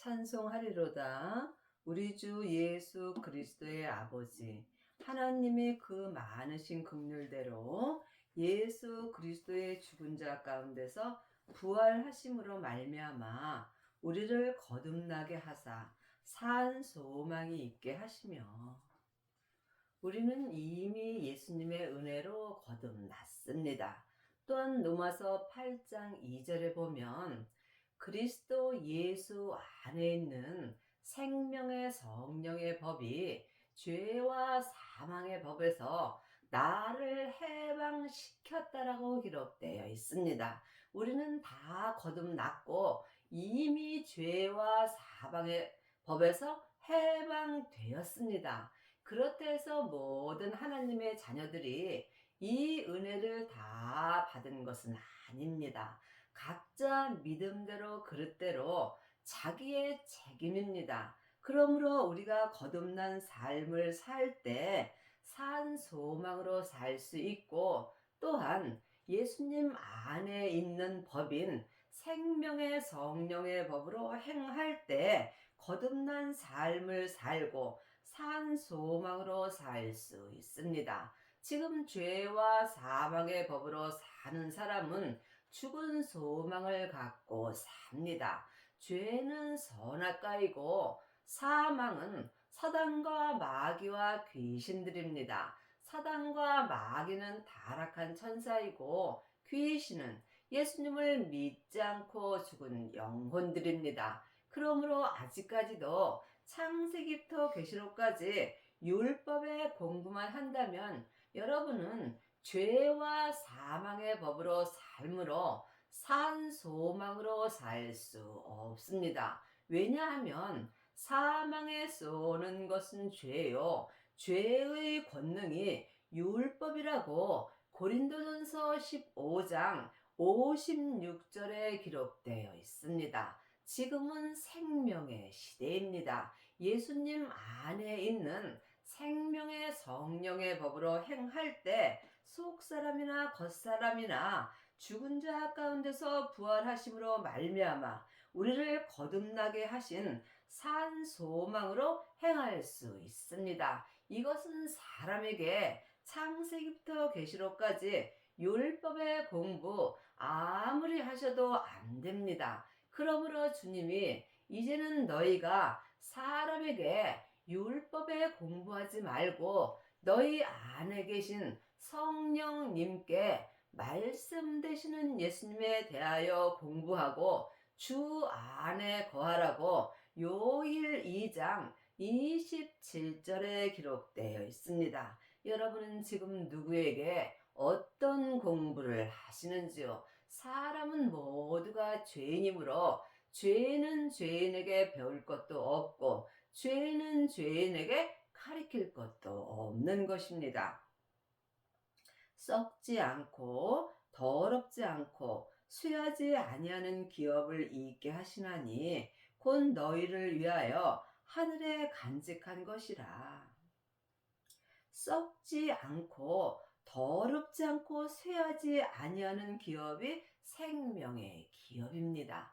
찬송하리로다. 우리 주 예수 그리스도의 아버지 하나님의 그 많으신 긍휼대로 예수 그리스도의 죽은 자 가운데서 부활하심으로 말미암아 우리를 거듭나게 하사 산 소망이 있게 하시며 우리는 이미 예수님의 은혜로 거듭났습니다. 또한 로마서 8장 2절에 보면 그리스도 예수 안에 있는 생명의 성령의 법이 죄와 사망의 법에서 나를 해방시켰다라고 기록되어 있습니다. 우리는 다 거듭났고 이미 죄와 사망의 법에서 해방되었습니다. 그렇다 해서 모든 하나님의 자녀들이 이 은혜를 다 받은 것은 아닙니다. 각자 믿음대로 그릇대로 자기의 책임입니다. 그러므로 우리가 거듭난 삶을 살 때 산 소망으로 살 수 있고 또한 예수님 안에 있는 법인 생명의 성령의 법으로 행할 때 거듭난 삶을 살고 산 소망으로 살 수 있습니다. 지금 죄와 사망의 법으로 사는 사람은 죽은 소망을 갖고 삽니다. 죄는 선악과이고 사망은 사단과 마귀와 귀신들입니다. 사단과 마귀는 타락한 천사이고 귀신은 예수님을 믿지 않고 죽은 영혼들입니다. 그러므로 아직까지도 창세기부터 계시록까지 율법의 공부만 한다면 여러분은 죄와 사망의 법으로 삶으로 산 소망으로 살 수 없습니다. 왜냐하면 사망에 쏘는 것은 죄요. 죄의 권능이 율법이라고 고린도전서 15장 56절에 기록되어 있습니다. 지금은 생명의 시대입니다. 예수님 안에 있는 생명의 성령의 법으로 행할 때 속사람이나 겉사람이나 죽은 자 가운데서 부활하심으로 말미암아 우리를 거듭나게 하신 산 소망으로 행할 수 있습니다. 이것은 사람에게 창세기부터 계시록까지 율법의 공부 아무리 하셔도 안 됩니다. 그러므로 주님이 이제는 너희가 사람에게 율법에 공부하지 말고 너희 안에 계신 성령님께 말씀 되시는 예수님에 대하여 공부하고 주 안에 거하라고 요일 2장 27절에 기록되어 있습니다. 여러분은 지금 누구에게 어떤 공부를 하시는지요? 사람은 모두가 죄인이므로 죄는 죄인에게 배울 것도 없고 죄는 죄인에게 가르칠 것도 없는 것입니다. 썩지 않고 더럽지 않고 쇠하지 아니하는 기업을 잊게 하시나니 곧 너희를 위하여 하늘에 간직한 것이라. 썩지 않고 더럽지 않고 쇠하지 아니하는 기업이 생명의 기업입니다.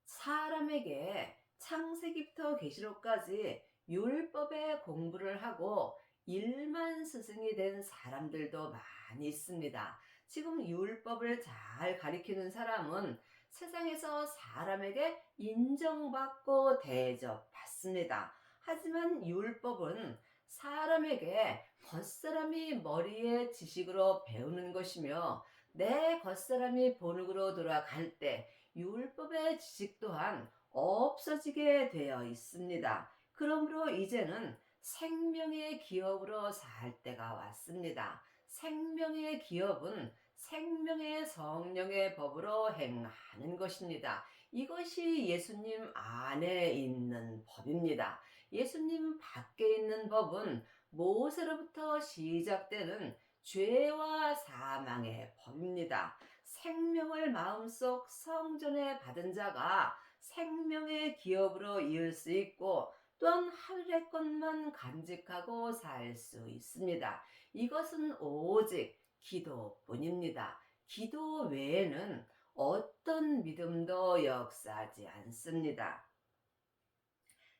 사람에게 창세기부터 계시록까지 율법의 공부를 하고 일만 스승이 된 사람들도 많이 있습니다. 지금 율법을 잘 가리키는 사람은 세상에서 사람에게 인정받고 대접받습니다. 하지만 율법은 사람에게 겉사람이 머리에 지식으로 배우는 것이며 내 겉사람이 본흙으로 돌아갈 때 율법의 지식 또한 없어지게 되어 있습니다. 그러므로 이제는 생명의 기업으로 살 때가 왔습니다. 생명의 기업은 생명의 성령의 법으로 행하는 것입니다. 이것이 예수님 안에 있는 법입니다. 예수님 밖에 있는 법은 모세로부터 시작되는 죄와 사망의 법입니다. 생명을 마음속 성전에 받은 자가 생명의 기업으로 이을 수 있고 또한 하늘의 것만 간직하고 살 수 있습니다. 이것은 오직 기도뿐입니다. 기도 외에는 어떤 믿음도 역사하지 않습니다.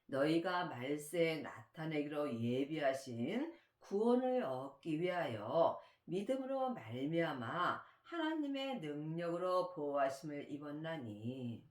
너희가 말세에 나타내기로 예비하신 구원을 얻기 위하여 믿음으로 말미암아 하나님의 능력으로 보호하심을 입었나니.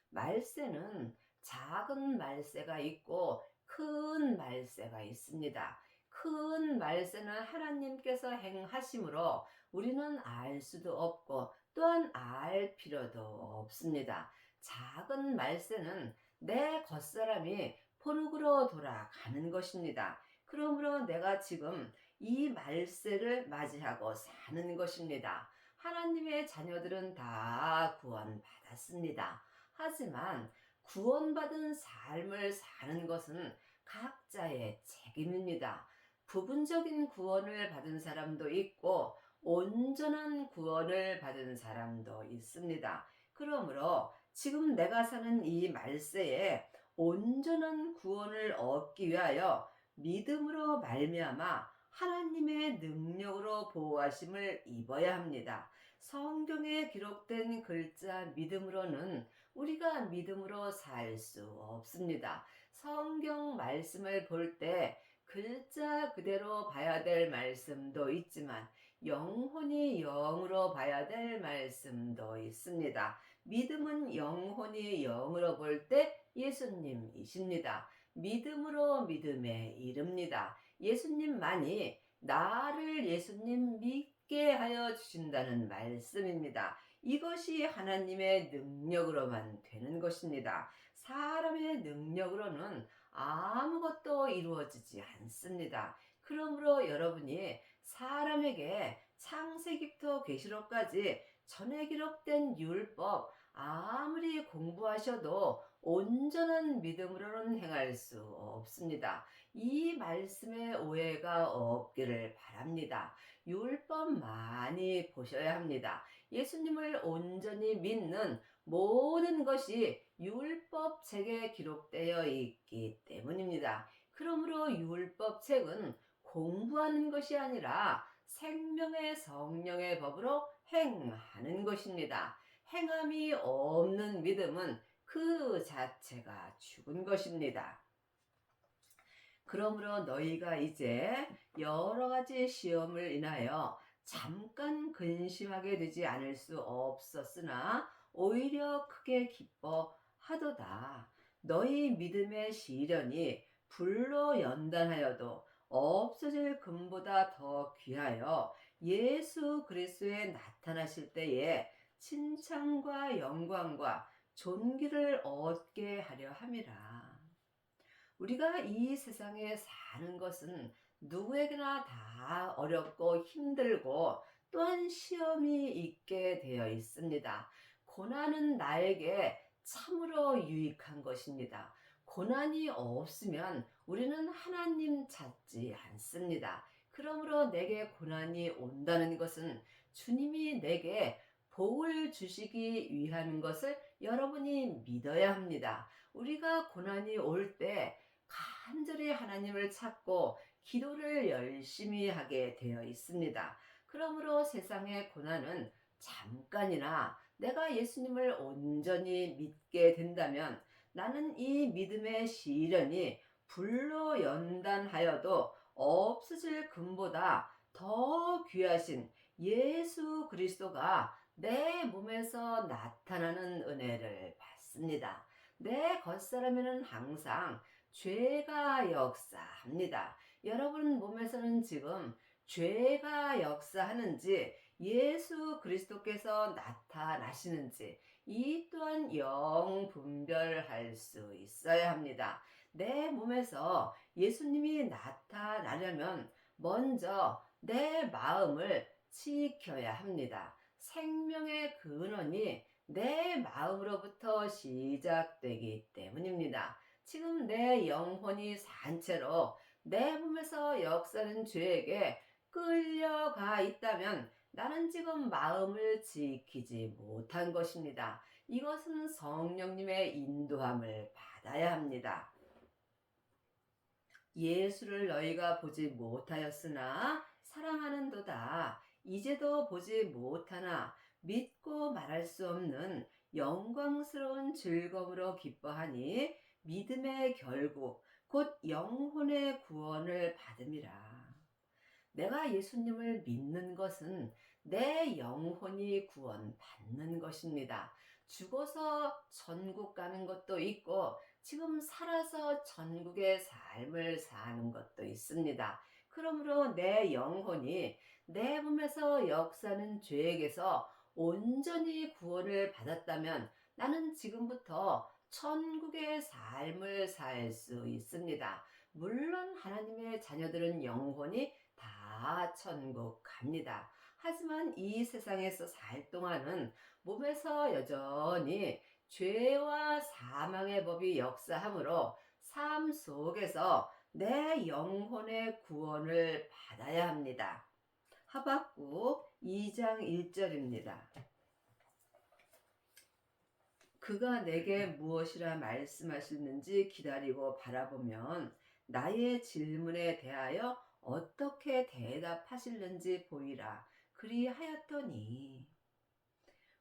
말세는 작은 말세가 있고 큰 말세가 있습니다. 큰 말세는 하나님께서 행하심으로 우리는 알 수도 없고 또한 알 필요도 없습니다. 작은 말세는 내 겉사람이 포르그로 돌아가는 것입니다. 그러므로 내가 지금 이 말세를 맞이하고 사는 것입니다. 하나님의 자녀들은 다 구원받았습니다. 하지만 구원받은 삶을 사는 것은 각자의 책임입니다. 부분적인 구원을 받은 사람도 있고 온전한 구원을 받은 사람도 있습니다. 그러므로 지금 내가 사는 이 말세에 온전한 구원을 얻기 위하여 믿음으로 말미암아 하나님의 능력으로 보호하심을 입어야 합니다. 성경에 기록된 글자 믿음으로는 우리가 믿음으로 살 수 없습니다. 성경 말씀을 볼 때 글자 그대로 봐야 될 말씀도 있지만 영혼이 영으로 봐야 될 말씀도 있습니다. 믿음은 영혼이 영으로 볼 때 예수님이십니다. 믿음으로 믿음에 이릅니다. 예수님만이 나를 예수님 믿게 하여 주신다는 말씀입니다. 이것이 하나님의 능력으로만 되는 것입니다. 사람의 능력으로는 아무것도 이루어지지 않습니다. 그러므로 여러분이 사람에게 창세기부터 계시록까지 전에 기록된 율법 아무리 공부하셔도 온전한 믿음으로는 행할 수 없습니다. 이 말씀에 오해가 없기를 바랍니다. 율법 많이 보셔야 합니다. 예수님을 온전히 믿는 모든 것이 율법책에 기록되어 있기 때문입니다. 그러므로 율법책은 공부하는 것이 아니라 생명의 성령의 법으로 행하는 것입니다. 행함이 없는 믿음은 그 자체가 죽은 것입니다. 그러므로 너희가 이제 여러 가지 시험을 인하여 잠깐 근심하게 되지 않을 수 없었으나 오히려 크게 기뻐하도다. 너희 믿음의 시련이 불로 연단하여도 없어질 금보다 더 귀하여 예수 그리스도에 나타나실 때에 칭찬과 영광과 존귀를 얻게 하려 함이라. 우리가 이 세상에 사는 것은 누구에게나 다 어렵고 힘들고 또한 시험이 있게 되어 있습니다. 고난은 나에게 참으로 유익한 것입니다. 고난이 없으면 우리는 하나님 찾지 않습니다. 그러므로 내게 고난이 온다는 것은 주님이 내게 복을 주시기 위한 것을 여러분이 믿어야 합니다. 우리가 고난이 올때 간절히 하나님을 찾고 기도를 열심히 하게 되어 있습니다. 그러므로 세상의 고난은 잠깐이나 내가 예수님을 온전히 믿게 된다면 나는 이 믿음의 시련이 불로 연단하여도 없어질 금보다 더 귀하신 예수 그리스도가 내 몸에서 나타나는 은혜를 받습니다. 내 겉사람에는 항상 죄가 역사합니다. 여러분 몸에서는 지금 죄가 역사하는지 예수 그리스도께서 나타나시는지 이 또한 영 분별할 수 있어야 합니다. 내 몸에서 예수님이 나타나려면 먼저 내 마음을 지켜야 합니다. 생명의 근원이 내 마음으로부터 시작되기 때문입니다. 지금 내 영혼이 산 채로 내 몸에서 역사하는 죄에게 끌려가 있다면 나는 지금 마음을 지키지 못한 것입니다. 이것은 성령님의 인도함을 받아야 합니다. 예수를 너희가 보지 못하였으나 사랑하는도다. 이제도 보지 못하나 믿고 말할 수 없는 영광스러운 즐거움으로 기뻐하니 믿음의 결국 곧 영혼의 구원을 받음이라. 내가 예수님을 믿는 것은 내 영혼이 구원받는 것입니다. 죽어서 천국 가는 것도 있고 지금 살아서 천국의 삶을 사는 것도 있습니다. 그러므로 내 영혼이 내 몸에서 역사하는 죄에게서 온전히 구원을 받았다면 나는 지금부터 천국의 삶을 살 수 있습니다. 물론 하나님의 자녀들은 영혼이 다 천국 갑니다. 하지만 이 세상에서 살 동안은 몸에서 여전히 죄와 사망의 법이 역사하므로 삶 속에서 내 영혼의 구원을 받아야 합니다. 하박국 2장 1절입니다. 그가 내게 무엇이라 말씀하시는지 기다리고 바라보면 나의 질문에 대하여 어떻게 대답하실는지 보이라. 그리하였더니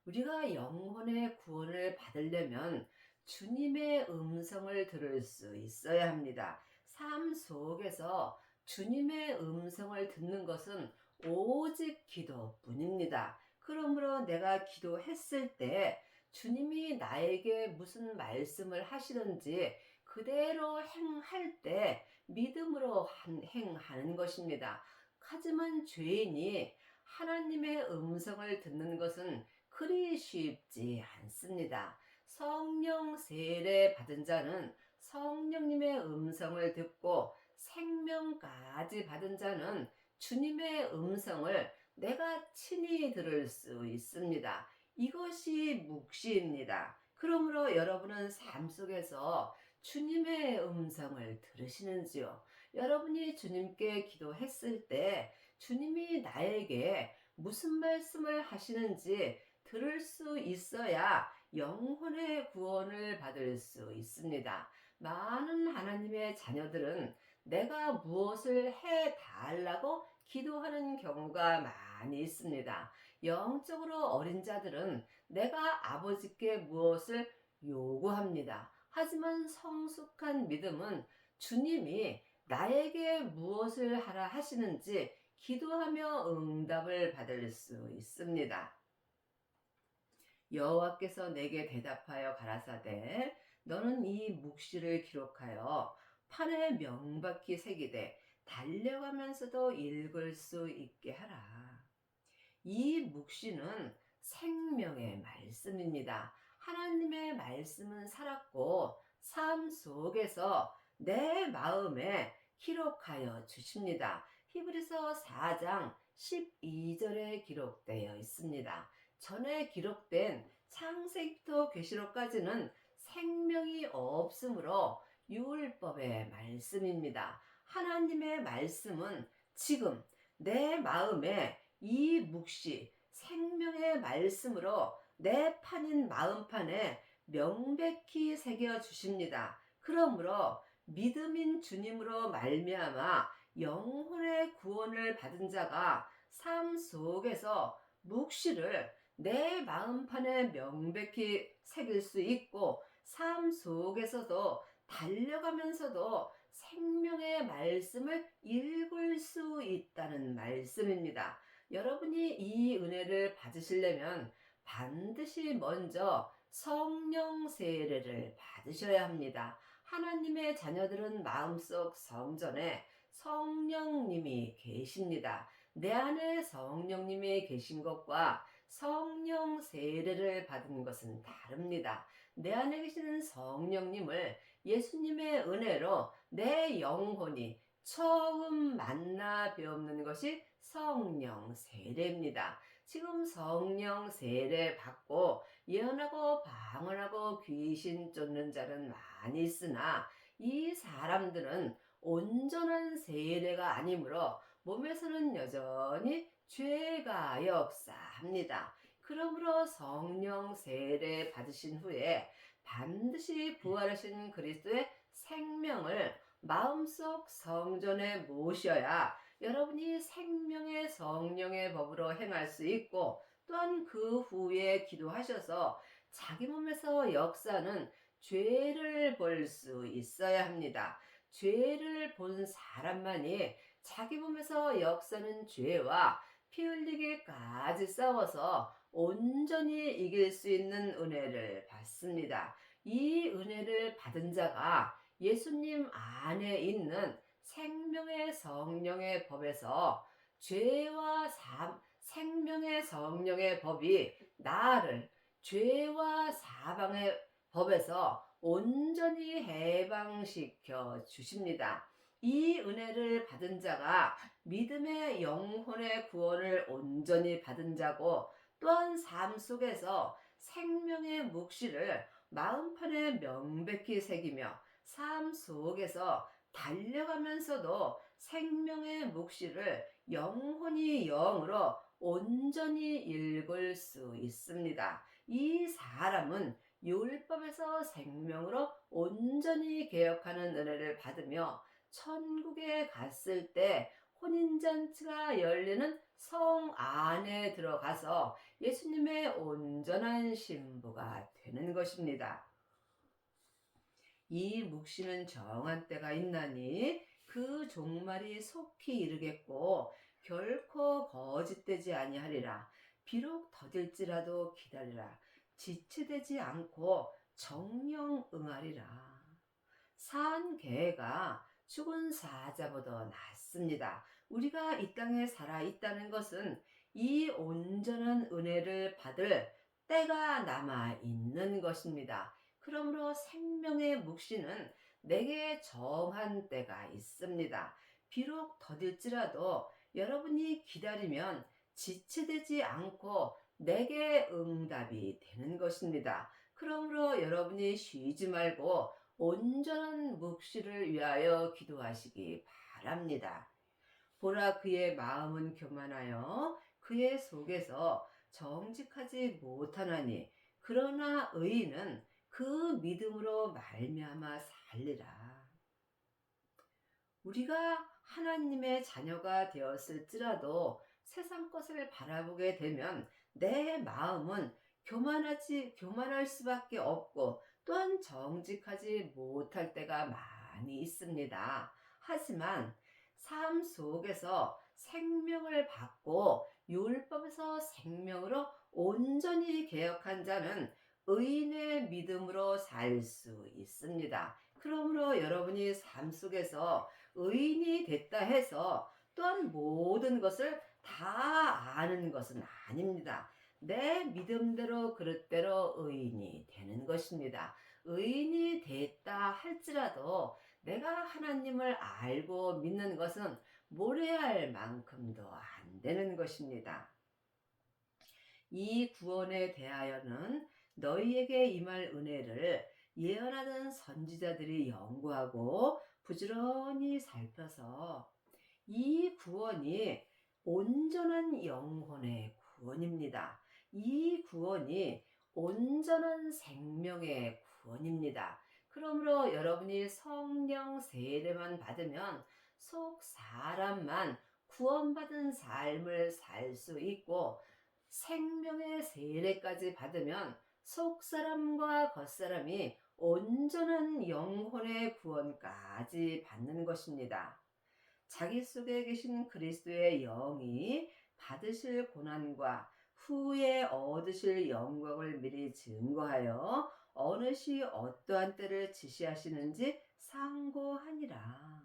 우리가 영혼의 구원을 받으려면 주님의 음성을 들을 수 있어야 합니다. 삶 속에서 주님의 음성을 듣는 것은 오직 기도뿐입니다. 그러므로 내가 기도했을 때 주님이 나에게 무슨 말씀을 하시든지 그대로 행할 때 믿음으로 행하는 것입니다. 하지만 죄인이 하나님의 음성을 듣는 것은 그리 쉽지 않습니다. 성령 세례 받은 자는 성령님의 음성을 듣고 생명까지 받은 자는 주님의 음성을 내가 친히 들을 수 있습니다. 이것이 묵시입니다. 그러므로 여러분은 삶 속에서 주님의 음성을 들으시는지요? 여러분이 주님께 기도했을 때 주님이 나에게 무슨 말씀을 하시는지 들을 수 있어야 영혼의 구원을 받을 수 있습니다. 많은 하나님의 자녀들은 내가 무엇을 해달라고 기도하는 경우가 많이 있습니다. 영적으로 어린 자들은 내가 아버지께 무엇을 요구합니다. 하지만 성숙한 믿음은 주님이 나에게 무엇을 하라 하시는지 기도하며 응답을 받을 수 있습니다. 여호와께서 내게 대답하여 가라사대 너는 이 묵시를 기록하여 판에 명박히 새기되 달려가면서도 읽을 수 있게 하라. 이 묵시는 생명의 말씀입니다. 하나님의 말씀은 살았고 삶 속에서 내 마음에 기록하여 주십니다. 히브리서 4장 12절에 기록되어 있습니다. 전에 기록된 창세기부터 계시록까지는 생명이 없으므로 율법의 말씀입니다. 하나님의 말씀은 지금 내 마음에 이 묵시 생명의 말씀으로 내 판인 마음판에 명백히 새겨 주십니다. 그러므로 믿음인 주님으로 말미암아 영혼의 구원을 받은 자가 삶 속에서 묵시를 내 마음판에 명백히 새길 수 있고 삶 속에서도 달려가면서도 생명의 말씀을 읽을 수 있다는 말씀입니다. 여러분이 이 은혜를 받으시려면 반드시 먼저 성령 세례를 받으셔야 합니다. 하나님의 자녀들은 마음속 성전에 성령님이 계십니다. 내 안에 성령님이 계신 것과 성령 세례를 받은 것은 다릅니다. 내 안에 계시는 성령님을 예수님의 은혜로 내 영혼이 처음 만나 배우는 것이 성령 세례입니다. 지금 성령 세례 받고 예언하고 방언하고 귀신 쫓는 자는 많이 있으나 이 사람들은 온전한 세례가 아니므로 몸에서는 여전히 죄가 역사합니다. 그러므로 성령 세례 받으신 후에 반드시 부활하신 그리스도의 생명을 마음속 성전에 모셔야 여러분이 생명의 성령의 법으로 행할 수 있고 또한 그 후에 기도하셔서 자기 몸에서 역사는 죄를 볼 수 있어야 합니다. 죄를 본 사람만이 자기 몸에서 역사는 죄와 피 흘리기까지 싸워서 온전히 이길 수 있는 은혜를 받습니다. 이 은혜를 받은 자가 예수님 안에 있는 생명의 성령의 법에서 생명의 성령의 법이 나를 죄와 사방의 법에서 온전히 해방시켜 주십니다. 이 은혜를 받은 자가 믿음의 영혼의 구원을 온전히 받은 자고, 또한 삶 속에서 생명의 묵시를 마음판에 명백히 새기며 삶 속에서 달려가면서도 생명의 묵시를 영혼이 영으로 온전히 읽을 수 있습니다. 이 사람은 율법에서 생명으로 온전히 개혁하는 은혜를 받으며 천국에 갔을 때 혼인잔치가 열리는 성 안에 들어가서 예수님의 온전한 신부가 되는 것입니다. 이 묵시는 정한 때가 있나니 그 종말이 속히 이르겠고 결코 거짓되지 아니하리라. 비록 더딜지라도 기다리라. 지체되지 않고 정령 응하리라. 산 개가 죽은 사자보다 낫습니다. 우리가 이 땅에 살아 있다는 것은 이 온전한 은혜를 받을 때가 남아 있는 것입니다. 그러므로 생명의 묵시는 내게 정한 때가 있습니다. 비록 더딜지라도 여러분이 기다리면 지체되지 않고 내게 응답이 되는 것입니다. 그러므로 여러분이 쉬지 말고 온전한 묵시를 위하여 기도하시기 바랍니다. 보라, 그의 마음은 교만하여 그의 속에서 정직하지 못하나니 그러나 의인은 그 믿음으로 말미암아 살리라. 우리가 하나님의 자녀가 되었을지라도 세상 것을 바라보게 되면 내 마음은 교만할 수밖에 없고, 또한 정직하지 못할 때가 많이 있습니다. 하지만 삶 속에서 생명을 받고 율법에서 생명으로 온전히 개혁한 자는 의인의 믿음으로 살 수 있습니다. 그러므로 여러분이 삶 속에서 의인이 됐다 해서 또한 모든 것을 다 아는 것은 아닙니다. 내 믿음대로 그릇대로 의인이 되는 것입니다. 의인이 됐다 할지라도 내가 하나님을 알고 믿는 것은 모래알 만큼도 안 되는 것입니다. 이 구원에 대하여는 너희에게 임할 은혜를 예언하던 선지자들이 연구하고 부지런히 살펴서 이 구원이 온전한 영혼의 구원입니다. 이 구원이 온전한 생명의 구원입니다. 그러므로 여러분이 성령 세례만 받으면 속 사람만 구원받은 삶을 살 수 있고, 생명의 세례까지 받으면 속 사람과 겉 사람이 온전한 영혼의 구원까지 받는 것입니다. 자기 속에 계신 그리스도의 영이 받으실 고난과 후에 얻으실 영광을 미리 증거하여 어느 시 어떠한 때를 지시하시는지 상고하니라.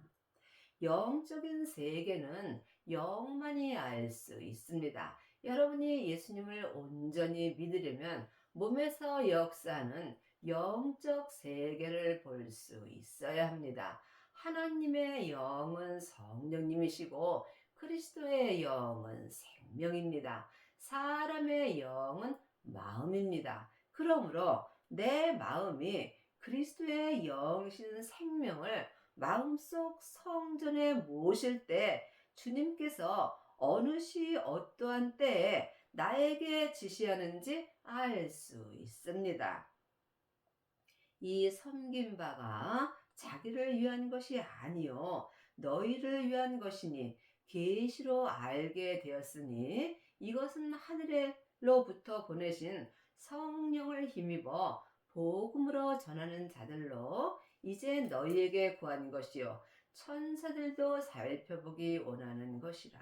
영적인 세계는 영만이 알 수 있습니다. 여러분이 예수님을 온전히 믿으려면 몸에서 역사하는 영적 세계를 볼 수 있어야 합니다. 하나님의 영은 성령님이시고 그리스도의 영은 생명입니다. 사람의 영은 마음입니다. 그러므로 내 마음이 그리스도의 영이신 생명을 마음속 성전에 모실 때 주님께서 어느 시 어떠한 때에 나에게 지시하는지 알 수 있습니다. 이 섬긴 바가 자기를 위한 것이 아니요 너희를 위한 것이니 계시로 알게 되었으니 이것은 하늘의 하늘로부터 보내신 성령을 힘입어 복음으로 전하는 자들로 이제 너희에게 구하는 것이요 천사들도 살펴보기 원하는 것이라.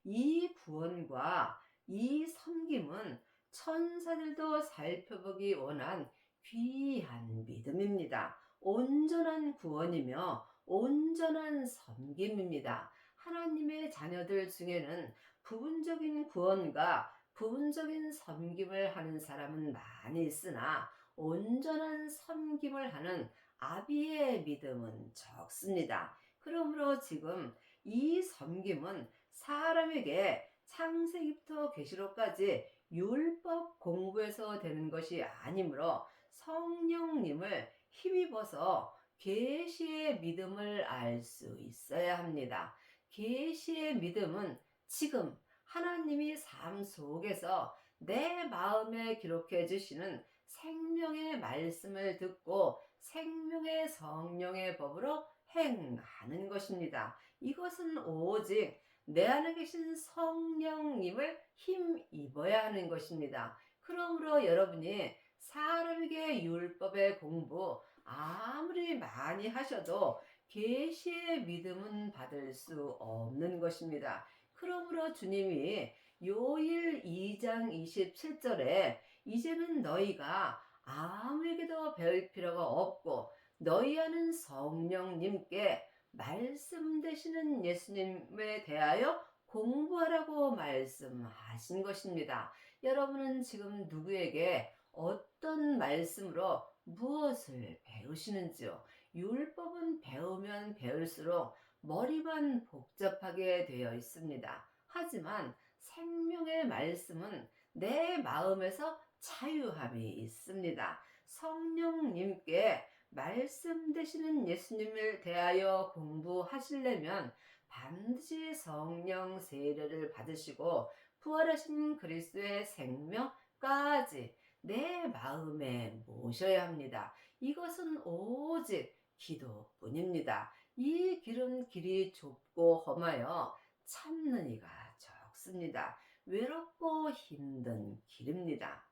이 구원과 이 섬김은 천사들도 살펴보기 원한 귀한 믿음입니다. 온전한 구원이며 온전한 섬김입니다. 하나님의 자녀들 중에는 부분적인 구원과 부분적인 섬김을 하는 사람은 많이 있으나 온전한 섬김을 하는 아비의 믿음은 적습니다. 그러므로 지금 이 섬김은 사람에게 창세기부터 계시록까지 율법 공부에서 되는 것이 아니므로 성령님을 힘입어서 계시의 믿음을 알 수 있어야 합니다. 계시의 믿음은 지금 하나님이 삶 속에서 내 마음에 기록해 주시는 생명의 말씀을 듣고 생명의 성령의 법으로 행하는 것입니다. 이것은 오직 내 안에 계신 성령님을 힘입어야 하는 것입니다. 그러므로 여러분이 사람에게 율법의 공부 아무리 많이 하셔도 계시의 믿음은 받을 수 없는 것입니다. 그러므로 주님이 요일 2장 27절에 이제는 너희가 아무에게도 배울 필요가 없고 너희 안은 성령님께 말씀 되시는 예수님에 대하여 공부하라고 말씀하신 것입니다. 여러분은 지금 누구에게 어떤 말씀으로 무엇을 배우시는지요? 율법은 배우면 배울수록 머리만 복잡하게 되어 있습니다. 하지만 생명의 말씀은 내 마음에서 자유함이 있습니다. 성령님께 말씀 되시는 예수님을 대하여 공부하시려면 반드시 성령 세례를 받으시고 부활하신 그리스도의 생명까지 내 마음에 모셔야 합니다. 이것은 오직 기도뿐입니다. 이 길은 길이 좁고 험하여 찾는 이가 적습니다. 외롭고 힘든 길입니다.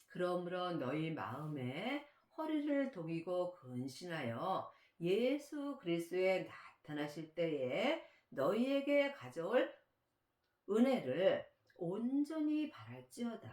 그러므로 너희 마음에 허리를 독이고 근신하여 예수 그리스도에 나타나실 때에 너희에게 가져올 은혜를 온전히 바랄지어다.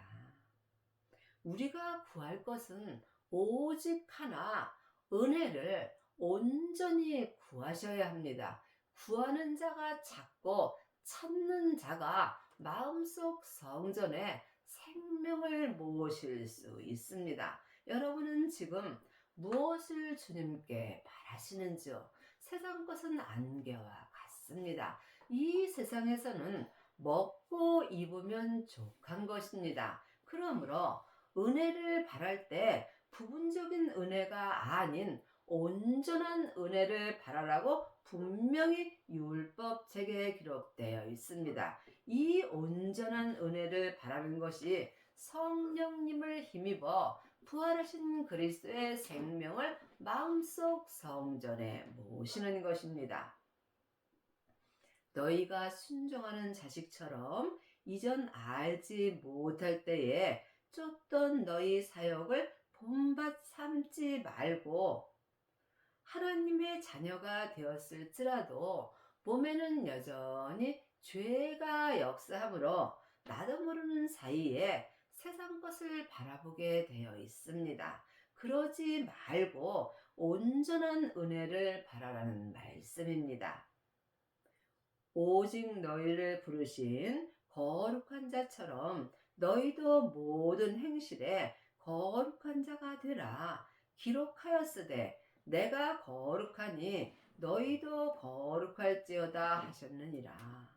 우리가 구할 것은 오직 하나, 은혜를 온전히 구하셔야 합니다. 구하는 자가 찾고 찾는 자가 마음속 성전에 생명을 모실 수 있습니다. 여러분은 지금 무엇을 주님께 바라시는지요? 세상 것은 안개와 같습니다. 이 세상에서는 먹고 입으면 족한 것입니다. 그러므로 은혜를 바랄 때 부분적인 은혜가 아닌 온전한 은혜를 바라라고 분명히 율법책에 기록되어 있습니다. 이 온전한 은혜를 바라는 것이 성령님을 힘입어 부활하신 그리스도의 생명을 마음속 성전에 모시는 것입니다. 너희가 순종하는 자식처럼 이전 알지 못할 때에 쫓던 너희 사역을 본받 삼지 말고 하나님의 자녀가 되었을지라도 몸에는 여전히 죄가 역사하므로 나도 모르는 사이에 세상 것을 바라보게 되어 있습니다. 그러지 말고 온전한 은혜를 바라라는 말씀입니다. 오직 너희를 부르신 거룩한 자처럼 너희도 모든 행실에 거룩한 자가 되라. 기록하였으되 내가 거룩하니 너희도 거룩할지어다 하셨느니라.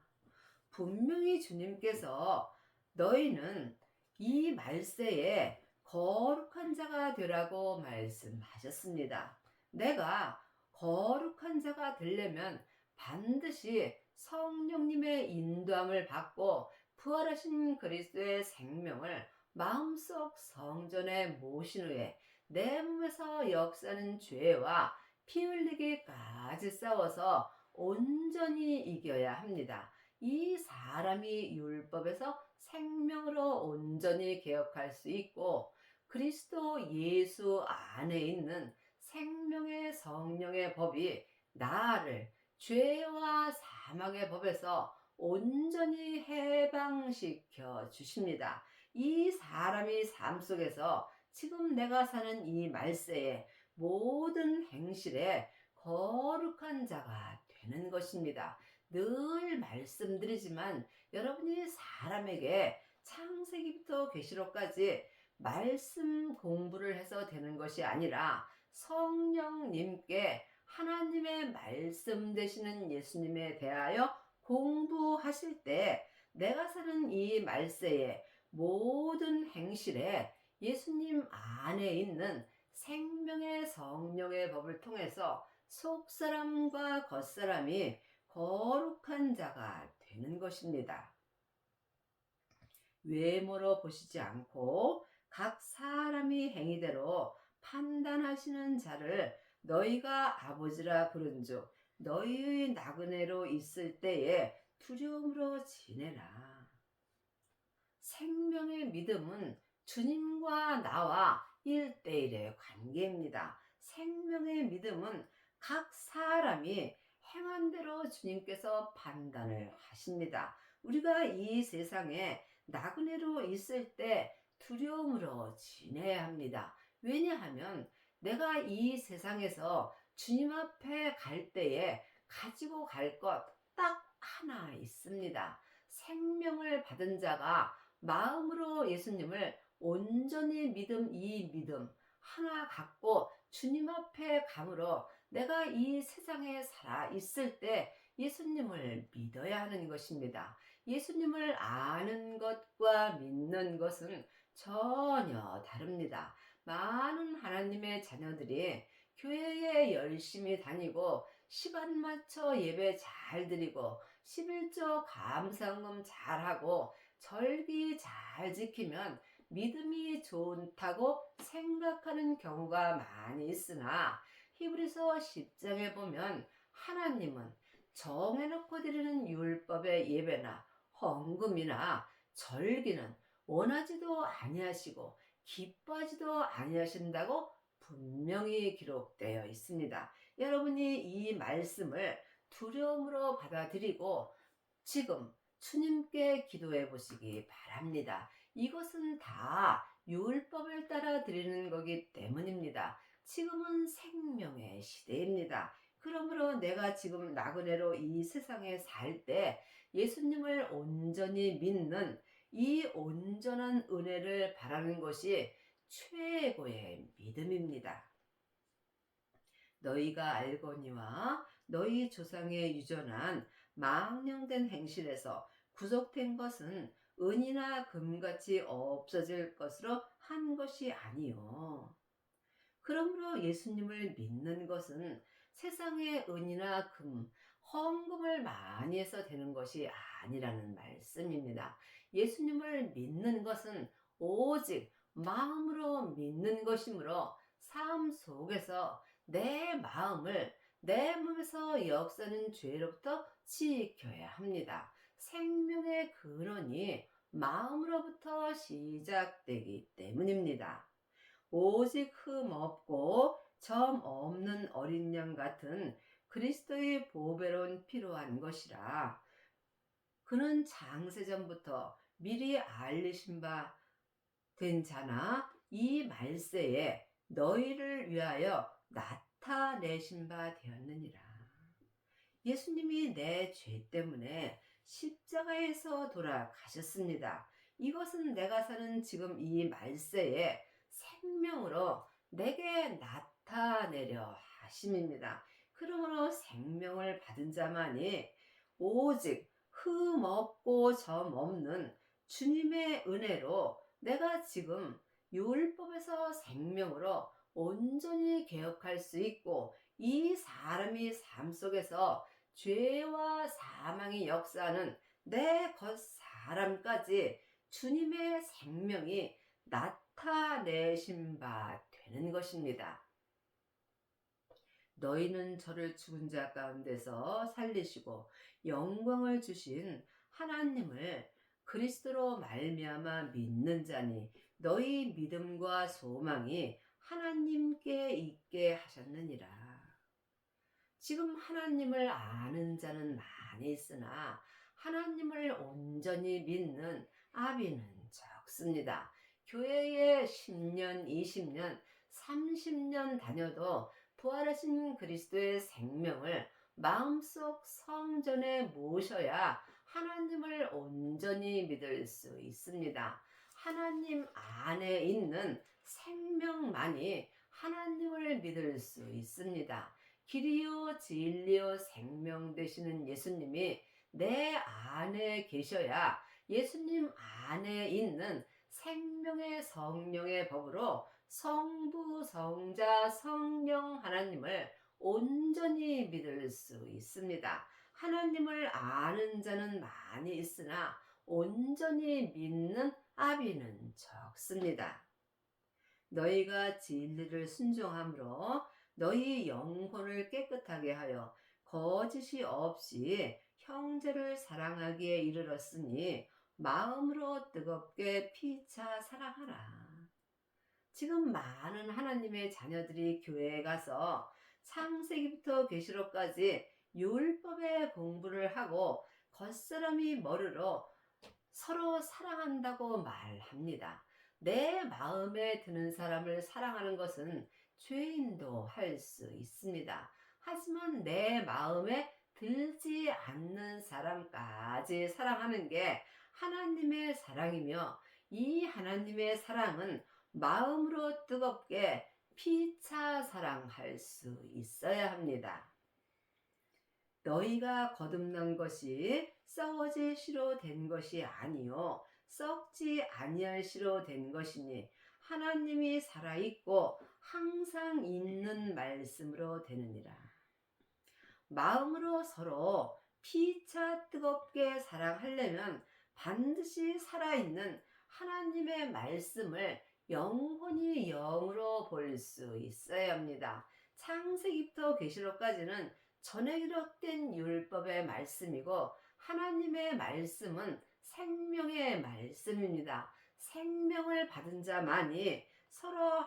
분명히 주님께서 너희는 이 말세에 거룩한 자가 되라고 말씀하셨습니다. 내가 거룩한 자가 되려면 반드시 성령님의 인도함을 받고 부활하신 그리스도의 생명을 마음속 성전에 모신 후에 내 몸에서 역사하는 죄와 피 흘리기까지 싸워서 온전히 이겨야 합니다. 이 사람이 율법에서 생명으로 온전히 개혁할 수 있고 그리스도 예수 안에 있는 생명의 성령의 법이 나를 죄와 사망의 법에서 온전히 해방시켜 주십니다. 이 사람이 삶 속에서 지금 내가 사는 이 말세에 모든 행실에 거룩한 자가 되는 것입니다. 늘 말씀드리지만 여러분이 사람에게 창세기부터 계시록까지 말씀 공부를 해서 되는 것이 아니라 성령님께 하나님의 말씀 되시는 예수님에 대하여 공부하실 때 내가 사는 이 말세에 모든 행실에 예수님 안에 있는 생명의 성령의 법을 통해서 속사람과 겉사람이 거룩한 자가 되는 것입니다. 외모로 보시지 않고 각 사람이 행위대로 판단하시는 자를 너희가 아버지라 부른즉 너희의 나그네로 있을 때에 두려움으로 지내라. 생명의 믿음은 주님과 나와 1대1의 관계입니다. 생명의 믿음은 각 사람이 행한 대로 주님께서 판단을 하십니다. 우리가 이 세상에 나그네로 있을 때 두려움으로 지내야 합니다. 왜냐하면 내가 이 세상에서 주님 앞에 갈 때에 가지고 갈 것 딱 하나 있습니다. 생명을 받은 자가 마음으로 예수님을 온전히 이 믿음 하나 갖고 주님 앞에 감으로 내가 이 세상에 살아 있을 때 예수님을 믿어야 하는 것입니다. 예수님을 아는 것과 믿는 것은 전혀 다릅니다. 많은 하나님의 자녀들이 교회에 열심히 다니고 시간 맞춰 예배 잘 드리고 11조 감사금 잘하고 절기 잘 지키면 믿음이 좋다고 생각하는 경우가 많이 있으나 히브리서 10장에 보면 하나님은 정해놓고 드리는 율법의 예배나 헌금이나 절기는 원하지도 아니하시고 기뻐하지도 아니하신다고 분명히 기록되어 있습니다. 여러분이 이 말씀을 두려움으로 받아들이고 지금 주님께 기도해 보시기 바랍니다. 이것은 다 율법을 따라 드리는 거기 때문입니다. 지금은 생명의 시대입니다. 그러므로 내가 지금 나그네로 이 세상에 살 때 예수님을 온전히 믿는 이 온전한 은혜를 바라는 것이 최고의 믿음입니다. 너희가 알거니와 너희 조상의 유전한 망령된 행실에서 구속된 것은 은이나 금같이 없어질 것으로 한 것이 아니요. 그러므로 예수님을 믿는 것은 세상의 은이나 금, 헌금을 많이 해서 되는 것이 아니라는 말씀입니다. 예수님을 믿는 것은 오직 마음으로 믿는 것이므로 삶 속에서 내 마음을 내 몸에서 역사는 죄로부터 지켜야 합니다. 생명의 근원이 마음으로부터 시작되기 때문입니다. 오직 흠 없고 점 없는 어린 양 같은 그리스도의 보배로운 피로한 것이라. 그는 장세전부터 미리 알리신 바 된 자나 이 말세에 너희를 위하여 나타내신 바 되었느니라. 예수님이 내 죄 때문에 십자가에서 돌아가셨습니다. 이것은 내가 사는 지금 이 말세에 생명으로 내게 나타내려 하심입니다. 그러므로 생명을 받은 자만이 오직 흠 없고 점 없는 주님의 은혜로 내가 지금 율법에서 생명으로 온전히 개혁할 수 있고 이 사람이 삶 속에서 죄와 사망의 역사는 내 겉사람까지 주님의 생명이 나타내신 바 되는 것입니다. 너희는 저를 죽은 자 가운데서 살리시고 영광을 주신 하나님을 그리스도로 말미암아 믿는 자니 너희 믿음과 소망이 하나님께 있게 하셨느니라. 지금 하나님을 아는 자는 많이 있으나 하나님을 온전히 믿는 아비는 적습니다. 교회에 10년, 20년, 30년 다녀도 부활하신 그리스도의 생명을 마음속 성전에 모셔야 하나님을 온전히 믿을 수 있습니다. 하나님 안에 있는 생명만이 하나님을 믿을 수 있습니다. 길이요 진리요 생명 되시는 예수님이 내 안에 계셔야 예수님 안에 있는 생명의 성령의 법으로 성부, 성자, 성령 하나님을 온전히 믿을 수 있습니다. 하나님을 아는 자는 많이 있으나 온전히 믿는 아비는 적습니다. 너희가 진리를 순종함으로 너희 영혼을 깨끗하게 하여 거짓이 없이 형제를 사랑하기에 이르렀으니 마음으로 뜨겁게 피차 사랑하라. 지금 많은 하나님의 자녀들이 교회에 가서 창세기부터 계시록까지 율법의 공부를 하고 겉사람이 머리로 서로 사랑한다고 말합니다. 내 마음에 드는 사람을 사랑하는 것은 죄인도 할 수 있습니다. 하지만 내 마음에 들지 않는 사람까지 사랑하는 게 하나님의 사랑이며 이 하나님의 사랑은 마음으로 뜨겁게 피차 사랑할 수 있어야 합니다. 너희가 거듭난 것이 썩어질 시로 된 것이 아니요 썩지 아니할 시로 된 것이니 하나님이 살아있고 항상 있는 말씀으로 되느니라. 마음으로 서로 피차 뜨겁게 사랑하려면 반드시 살아있는 하나님의 말씀을 영혼이 영으로 볼 수 있어야 합니다. 창세기부터 계시록까지는 전에 기록된 율법의 말씀이고 하나님의 말씀은 생명의 말씀입니다. 생명을 받은 자만이 서로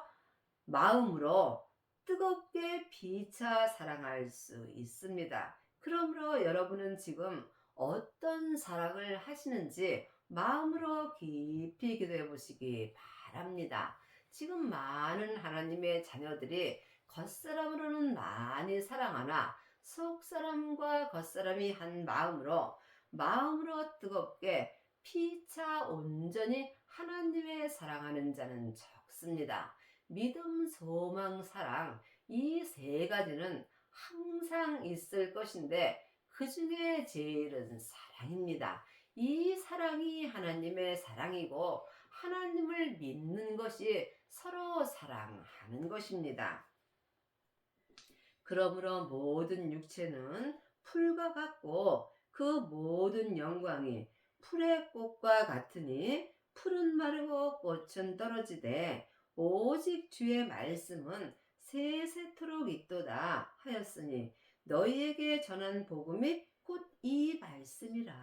마음으로 뜨겁게 피차 사랑할 수 있습니다. 그러므로 여러분은 지금 어떤 사랑을 하시는지 마음으로 깊이 기도해 보시기 바랍니다. 지금 많은 하나님의 자녀들이 겉사람으로는 많이 사랑하나 속사람과 겉사람이 한 마음으로 뜨겁게 피차 온전히 하나님의 사랑하는 자는 적습니다. 믿음, 소망, 사랑 이 세 가지는 항상 있을 것인데 그 중에 제일은 사랑입니다. 이 사랑이 하나님의 사랑이고 하나님을 믿는 것이 서로 사랑하는 것입니다. 그러므로 모든 육체는 풀과 같고 그 모든 영광이 풀의 꽃과 같으니 풀은 마르고 꽃은 떨어지되 오직 주의 말씀은 세세토록 있도다 하였으니 너희에게 전한 복음이 곧 이 말씀이라.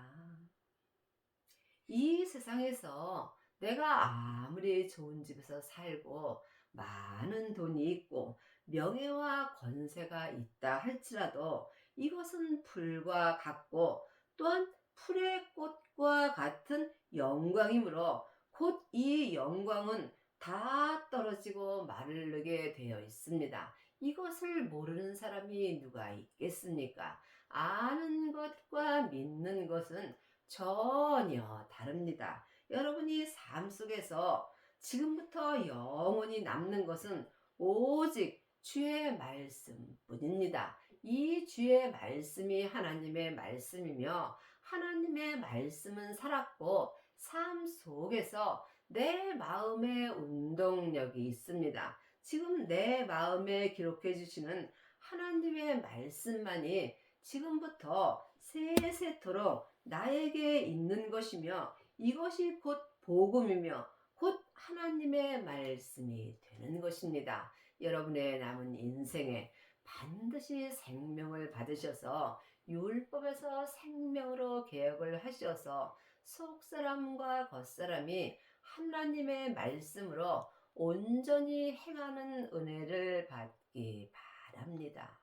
이 세상에서 내가 아무리 좋은 집에서 살고 많은 돈이 있고 명예와 권세가 있다 할지라도 이것은 풀과 같고 또한 풀의 꽃과 같은 영광이므로 곧 이 영광은 다 떨어지고 마르게 되어 있습니다. 이것을 모르는 사람이 누가 있겠습니까? 아는 것과 믿는 것은 전혀 다릅니다. 여러분이 삶 속에서 지금부터 영원히 남는 것은 오직 주의 말씀뿐입니다. 이 주의 말씀이 하나님의 말씀이며 하나님의 말씀은 살았고 삶 속에서 내 마음에 운동력이 있습니다. 지금 내 마음에 기록해 주시는 하나님의 말씀만이 지금부터 세세토록 나에게 있는 것이며 이것이 곧 복음이며 곧 하나님의 말씀이 되는 것입니다. 여러분의 남은 인생에 반드시 생명을 받으셔서 율법에서 생명으로 개혁을 하셔서 속사람과 겉사람이 하나님의 말씀으로 온전히 행하는 은혜를 받기 바랍니다.